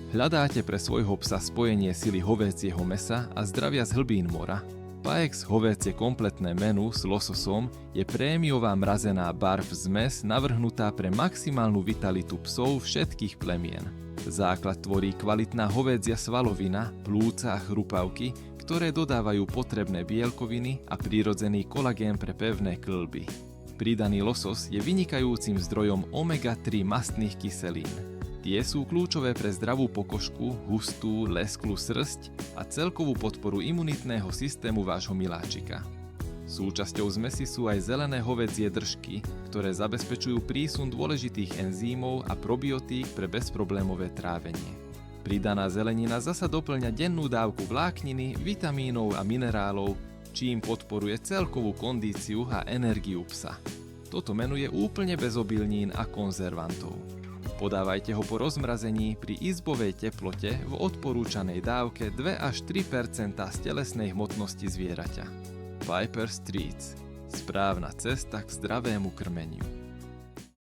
Hľadáte pre svojho psa spojenie sily hovädzieho mäsa a zdravia z hlbín mora? Paex hovädzie kompletné menu s lososom je prémiová mrazená barf zmes navrhnutá pre maximálnu vitalitu psov všetkých plemien. Základ tvorí kvalitná hovädzia svalovina, plúca a chrupavky, ktoré dodávajú potrebné bielkoviny a prírodzený kolagén pre pevné kĺby. Pridaný losos je vynikajúcim zdrojom omega-3 mastných kyselín. Tie sú kľúčové pre zdravú pokožku, hustú, lesklú srsť a celkovú podporu imunitného systému vášho miláčika. Súčasťou zmesi sú aj zelené hovädzie držky, ktoré zabezpečujú prísun dôležitých enzýmov a probiotík pre bezproblémové trávenie. Pridaná zelenina zasa doplňa dennú dávku vlákniny, vitamínov a minerálov, čím podporuje celkovú kondíciu a energiu psa. Toto menu je úplne bez obilnín a konzervantov. Podávajte ho po rozmrazení pri izbovej teplote v odporúčanej dávke 2 až 3 % z telesnej hmotnosti zvieraťa. Piper's Treats. Správna cesta k zdravému krmeniu.